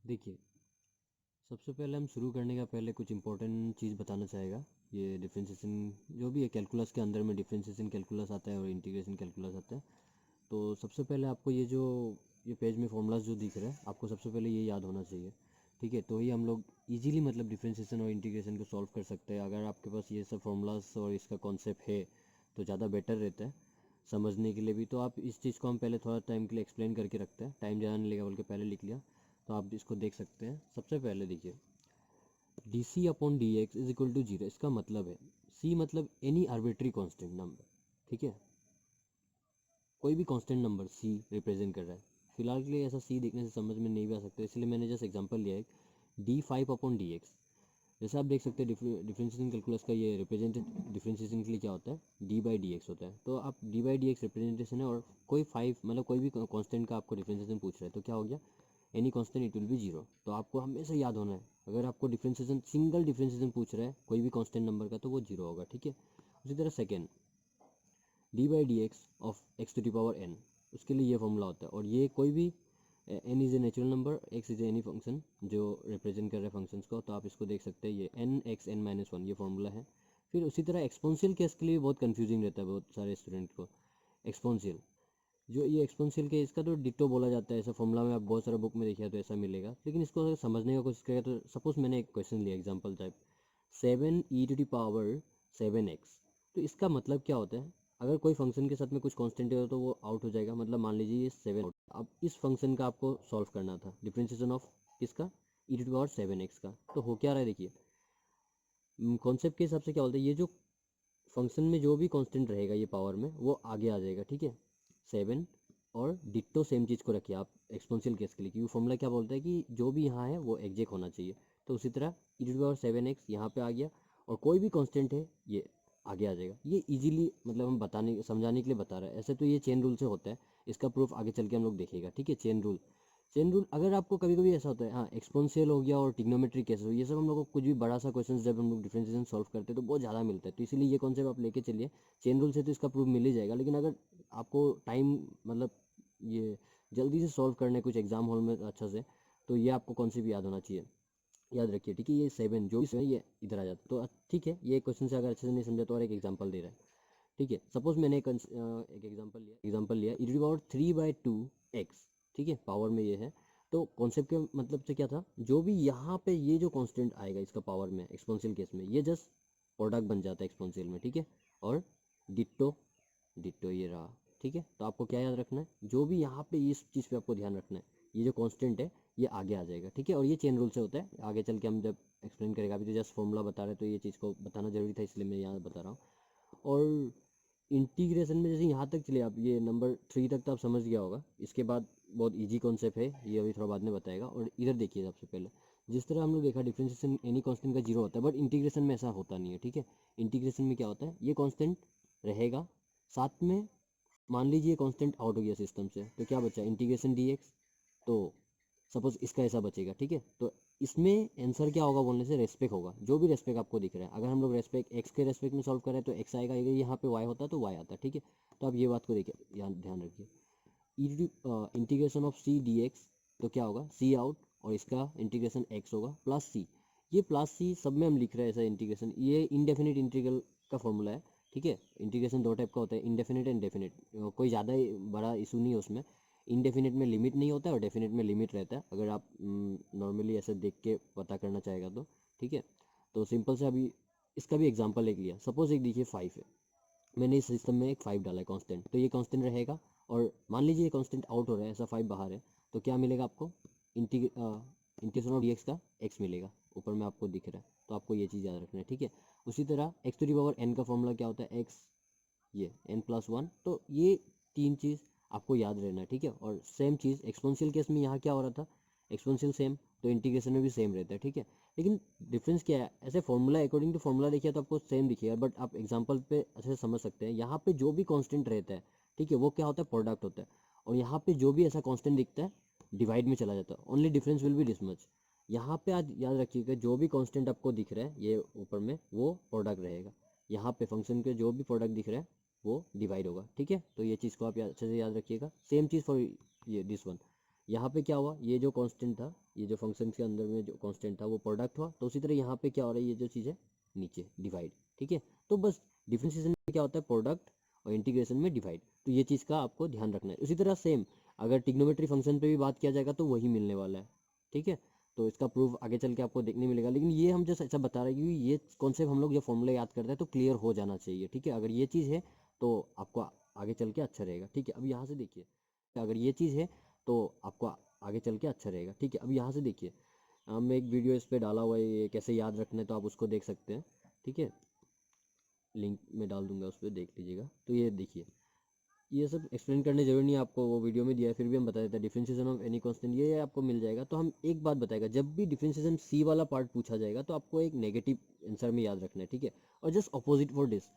देखिए, सबसे पहले हम शुरू करने का पहले कुछ इंपॉर्टेंट चीज़ बताना चाहेगा। ये डिफरेंशिएशन जो भी है कैलकुलस के अंदर में डिफरेंशिएशन कैलकुलस आता है और इंटीग्रेशन कैलकुलस आता है। तो सबसे पहले आपको ये पेज में फॉर्मूलाज जो दिख रहा है आपको सबसे पहले ये याद होना चाहिए। ठीक है, तो ही हम लोग इजीली मतलब डिफरेंशिएशन और इंटीग्रेशन को सॉल्व कर सकते हैं। अगर आपके पास ये सब फॉर्मूलाज और इसका कॉन्सेप्ट है तो ज़्यादा बेटर रहता है समझने के लिए भी। तो आप इस चीज़ को हम पहले थोड़ा टाइम के लिए एक्सप्लेन करके रखते हैं, टाइम ज़्यादा नहीं लेगा बोल के पहले लिख लिया। तो आप इसको देख सकते हैं। सबसे पहले देखिए D C upon D X is equal to zero. इसका मतलब है सी मतलब एनी आर्बिट्री कांस्टेंट नंबर। ठीक है, कोई भी कांस्टेंट नंबर सी रिप्रेजेंट कर रहा है। फिलहाल के लिए ऐसा सी देखने से समझ में नहीं भी आ सकता, इसलिए मैंने जस्ट एग्जांपल लिया है D five upon D x. जैसे आप देख सकते हैं डिफरेंशिएशन कैलकुलस का ये रिप्रेजेंटेड डिफरेंशिएशन के लिए क्या होता है डी बाई डी एक्स होता है। तो आप D by D x representation है और कोई फाइव मतलब कोई भी कांस्टेंट का आपको डिफरेंशिएशन पूछ रहा है तो क्या हो गया any constant it will be zero. तो आपको हमेशा याद होना है अगर आपको डिफरेंशिएशन सिंगल डिफरेंशिएशन पूछ रहा है कोई भी कांस्टेंट नंबर का तो वो जीरो होगा। ठीक है, उसी तरह second D by D X of X to the power N, उसके लिए ये फॉर्मूला होता है। और ये कोई भी N is a natural number, X is any function जो रिप्रेजेंट कर रहे हैं फंक्शंस को। तो आप इसको देख सकते हैं ये N X N minus one ये फॉर्मूला है। फिर उसी तरह एक्सपोनेंशियल केस के लिए बहुत कंफ्यूजिंग रहता है बहुत सारे स्टूडेंट को। एक्सपोनेंशियल जो ये एक्सपोनेंशियल के इसका तो डिट्टो बोला जाता है, ऐसा फॉर्मूला में आप बहुत सारे बुक में देखिए तो ऐसा मिलेगा। लेकिन इसको अगर समझने का कोशिश करें तो सपोज मैंने एक क्वेश्चन लिया एग्जांपल टाइप 7e⁻⁷x। तो इसका मतलब क्या होता है अगर कोई फंक्शन के साथ में कुछ कांस्टेंट है तो वो आउट हो जाएगा। मतलब मान लीजिए ये 7 अब इस फंक्शन का आपको सॉल्व करना था डिफरेंशिएशन ऑफ किसका e⁻⁷x का। तो हो क्या रहा है देखिए कॉन्सेप्ट के हिसाब से क्या बोलते हैं ये जो फंक्शन में जो भी कांस्टेंट रहेगा ये पावर में वो आगे आ जाएगा। ठीक है, 7 और डिट्टो सेम चीज़ को रखिए आप एक्सपोनेंशियल केस के लिए, क्योंकि फॉर्मूला क्या बोलता है कि जो भी यहाँ है वो एग्जैक्ट होना चाहिए। तो उसी तरह e⁻⁷x यहाँ पे आ गया और कोई भी कांस्टेंट है ये आगे आ जाएगा। ये इजीली मतलब हम बताने समझाने के लिए बता रहे हैं। ऐसे तो ये चेन रूल से होता है, इसका प्रूफ आगे चल के हम लोग देखेगा। ठीक है, चेन रूल अगर आपको कभी कभी ऐसा होता है हाँ एक्सपोनेंशियल हो गया और ट्रिग्नोमेट्री केस हो ये सब हम लोग को कुछ भी बड़ा सा क्वेश्चन जब हम लोग डिफरेंशिएशन सॉल्व करते हैं तो बहुत ज़्यादा मिलता है। तो इसीलिए ये कॉन्सेप्ट आप लेके चलिए। चेन रूल से तो इसका प्रूफ मिल ही जाएगा, लेकिन अगर आपको टाइम मतलब ये जल्दी से सॉल्व करने कुछ एग्जाम हॉल में अच्छा से तो ये आपको कॉन्सेप्ट याद होना चाहिए। याद रखिए ठीक है, ये 7 जो भी 7 ये इधर आ जाता तो ठीक है। ये क्वेश्चन से अगर अच्छे से नहीं समझा तो और एक एग्जाम्पल दे रहा है। ठीक है, सपोज मैंने एक एग्जांपल लिया e⁻³ x। ठीक है, पावर में ये है। तो कॉन्सेप्ट के मतलब से क्या था जो भी यहाँ पे ये जो कांस्टेंट आएगा इसका पावर में एक्सपोनेंशियल केस में ये जस्ट प्रोडक्ट बन जाता है एक्सपोनेंशियल में। ठीक है, और डिट्टो डिट्टो ये रहा। ठीक है, तो आपको क्या याद रखना है जो भी यहाँ पे इस चीज़ पे आपको ध्यान रखना है ये जो कांस्टेंट है ये आगे आ जाएगा। ठीक है, और ये चेन रूल से होता है, आगे चल के हम जब एक्सप्लेन करेगा। अभी तो जस्ट फॉर्मूला बता रहे हैं तो ये चीज़ को बताना जरूरी था इसलिए मैं यहाँ बता रहा हूँ। और इंटीग्रेशन में जैसे यहाँ तक चलिए आप ये नंबर 3 तक तो आप समझ गया होगा। इसके बाद बहुत इजी कॉन्सेप्ट है, ये अभी थोड़ा बाद में बताएगा। और इधर देखिए सबसे पहले जिस तरह हम लोग देखा डिफरेंशिएशन एनी कांस्टेंट का जीरो होता है, बट इंटीग्रेशन में ऐसा होता नहीं है। ठीक है, इंटीग्रेशन में क्या होता है ये कांस्टेंट रहेगा साथ में। मान लीजिए कांस्टेंट आउट हो गया सिस्टम से तो क्या बचा इंटीग्रेशन डी एक्स। तो सपोज इसका ऐसा बचेगा। ठीक है, तो इसमें आंसर क्या होगा बोलने से रेस्पेक्ट होगा, जो भी रेस्पेक्ट आपको दिख रहा है। अगर हम लोग रेस्पेक्ट एक्स के रेस्पेक्ट में सॉल्व करें तो एक्स आएगा, अगर यहाँ पे वाई होता है तो वाई आता है। ठीक है, तो आप ये बात को देखिए ध्यान रखिए integration of C D X. तो क्या होगा सी आउट और इसका इंटीग्रेशन एक्स होगा प्लस सी। ये प्लस सी सब में हम लिख रहे हैं ऐसा इंटीग्रेशन, ये इनडेफिनिट इंटीग्रल का फॉर्मूला है। ठीक है, इंटीग्रेशन दो टाइप का होता है इंडेफिनिट एंड डेफिनिट। कोई ज़्यादा बड़ा इशू नहीं है उसमें। इनडेफिनिट में लिमिट नहीं होता है और डेफिनिट में लिमिट रहता है, अगर आप नॉर्मली ऐसे देख के पता करना चाहेगा तो। ठीक है, तो सिंपल से अभी इसका भी एग्जांपल एक लिया। सपोज एक देखिए 5 है, मैंने इस सिस्टम में एक 5 डाला है कांस्टेंट, तो ये कांस्टेंट रहेगा। और मान लीजिए ये कांस्टेंट आउट हो रहा है, ऐसा 5 बाहर है, तो क्या मिलेगा आपको इंटीग्रेशन ऑफ डी एक्स का एक्स मिलेगा, ऊपर में आपको दिख रहा है। तो आपको ये चीज़ याद रखना है। ठीक है, उसी तरह X to the power N का फॉर्मूला क्या होता है एक्स ये n+1। तो ये तीन चीज़ आपको याद रहना है। ठीक है, और सेम चीज़ एक्सपोनेंशियल केस में यहाँ क्या हो रहा था एक्सपोनेंशियल सेम, तो इंटीग्रेशन में भी सेम रहता है। ठीक है, लेकिन डिफरेंस क्या है ऐसे फॉर्मूला अकॉर्डिंग टू फॉर्मूला देखिए तो आपको सेम दिखेगा, बट आप एग्जांपल पे अच्छे से समझ सकते हैं। यहाँ पे जो भी कांस्टेंट रहता है ठीक है वो क्या होता है प्रोडक्ट होता है, और यहाँ पे जो भी ऐसा कांस्टेंट दिखता है डिवाइड में चला जाता है। Only difference will be this much. यहाँ पे आज याद रखिएगा जो भी कांस्टेंट आपको दिख रहा है ये ऊपर में वो प्रोडक्ट रहेगा, यहाँ पे फंक्शन के जो भी प्रोडक्ट दिख रहा है वो डिवाइड होगा। ठीक है, तो ये चीज़ को आप अच्छे से याद रखिएगा। सेम चीज़ फॉर ये दिस वन, यहाँ पे क्या हुआ, ये जो कांस्टेंट था, ये जो फंक्शन के अंदर में जो कांस्टेंट था वो प्रोडक्ट हुआ, तो उसी तरह यहाँ पे क्या हो रहा है, ये जो चीज़ है नीचे डिवाइड, ठीक है। तो बस डिफरेंशिएशन में क्या होता है, प्रोडक्ट, और इंटीग्रेशन में डिवाइड, तो ये चीज़ का आपको ध्यान रखना है। उसी तरह सेम अगर ट्रिग्नोमेट्री फंक्शन पे भी बात किया जाएगा तो वही मिलने वाला है, ठीक है। तो इसका प्रूफ आगे चल के आपको देखने मिलेगा, लेकिन ये हम जैसे ऐसा बता रहे हैं क्योंकि ये कॉन्सेप्ट हम लोग जब फॉर्मूला याद करते हैं तो क्लियर हो जाना चाहिए, ठीक है। अगर ये चीज़ है तो आपको आगे चल के अच्छा रहेगा, ठीक है। अब यहाँ से देखिए, अगर ये चीज़ है तो आपको आगे चल के अच्छा रहेगा, ठीक है। अब यहाँ से देखिए, हमने एक वीडियो इस पे डाला हुआ है, ये कैसे याद रखना है, तो आप उसको देख सकते हैं, ठीक है। लिंक में डाल दूंगा, उस पर देख लीजिएगा। तो ये देखिए, ये सब एक्सप्लेन करने जरूरी नहीं है आपको, वो वीडियो में दिया है, फिर भी हम बता देते हैं। डिफरेंशिएशन ऑफ एनी कांस्टेंट ये आपको मिल जाएगा। तो हम एक बात बताएगा, जब भी डिफरेंशिएशन सी वाला पार्ट पूछा जाएगा तो आपको एक नेगेटिव आंसर में याद रखना है, ठीक है। और जस्ट अपोजिट फॉर दिस,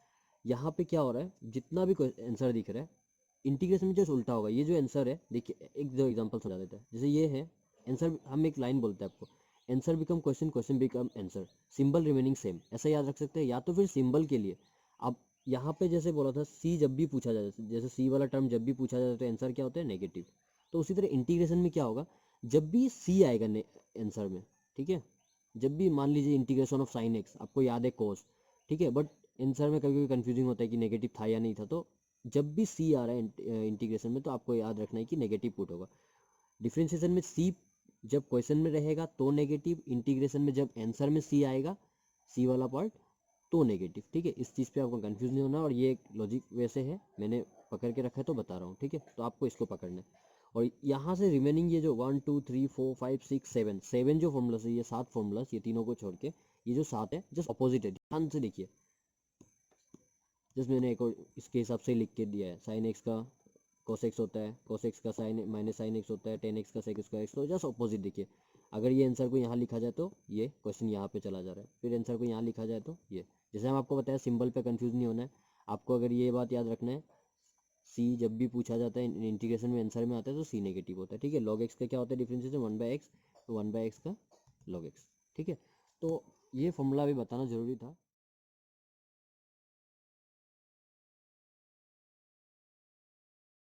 यहाँ पे क्या हो रहा है, जितना भी आंसर दिख रहा है इंटीग्रेशन में जस्ट उल्टा होगा। ये जो आंसर है देखिए, एक दो एग्जांपल समझा देता है। जैसे ये है आंसर, हम एक लाइन बोलते हैं आपको, answer become question, question become answer, symbol remaining same, ऐसा याद रख सकते हैं। या तो फिर सिंबल के लिए आप यहाँ पे जैसे बोला था, सी जब भी पूछा जाए, जैसे सी वाला टर्म जब भी पूछा जाए तो आंसर क्या होता है, नेगेटिव। तो उसी तरह इंटीग्रेशन में क्या होगा, जब भी सी आएगा आंसर में, ठीक है। जब भी मान लीजिए इंटीग्रेशन ऑफ साइन एक्स, आपको याद है कोस, ठीक है, बट आंसर में कभी कभी कंफ्यूजिंग होता है कि नेगेटिव था या नहीं था। तो जब भी सी आ रहा है इंटीग्रेशन में तो आपको याद रखना है कि नेगेटिव पुट होगा। डिफरेंशिएशन में सी जब क्वेश्चन में रहेगा तो नेगेटिव, इंटीग्रेशन में जब आंसर में सी आएगा, सी वाला पार्ट, तो नेगेटिव, ठीक है। इस चीज़ पे आपको कंफ्यूज नहीं होना, और ये एक लॉजिक वैसे है, मैंने पकड़ के रखा है तो बता रहा हूँ, ठीक है। तो आपको इसको पकड़ना है। और यहाँ से रिमेनिंग ये जो 1 2 3 4 5 6 7 7 जो फॉर्मूलास है, ये 7 फॉर्मूलास, ये तीनों को छोड़ के ये जो 7 है जस्ट अपोजिट है, ध्यान से देखिए। जस्ट मैंने एक और इसके हिसाब से लिख के दिया है, साइन एक्स का cos x होता है, cos x का साइन माइनस साइन एक्स होता है, टेन एक्स का सेक स्क्वायर एक्स। तो जस्ट अपोजिट देखिए, अगर ये आंसर को यहाँ लिखा जाए तो ये क्वेश्चन यहाँ पे चला जा रहा है, फिर आंसर को यहाँ लिखा जाए तो ये, जैसे हम आपको बताया सिंबल पे कंफ्यूज नहीं होना है आपको। अगर ये बात याद रखना है, सी जब भी पूछा जाता है इंटीग्रेशन में आंसर में आता है तो सी नेगेटिव होता है, ठीक है। लॉग एक्स का क्या होता है डिफरेंशिएशन, 1/x, तो 1/x का लॉग एक्स, ठीक है। तो ये फॉर्मूला भी बताना जरूरी था।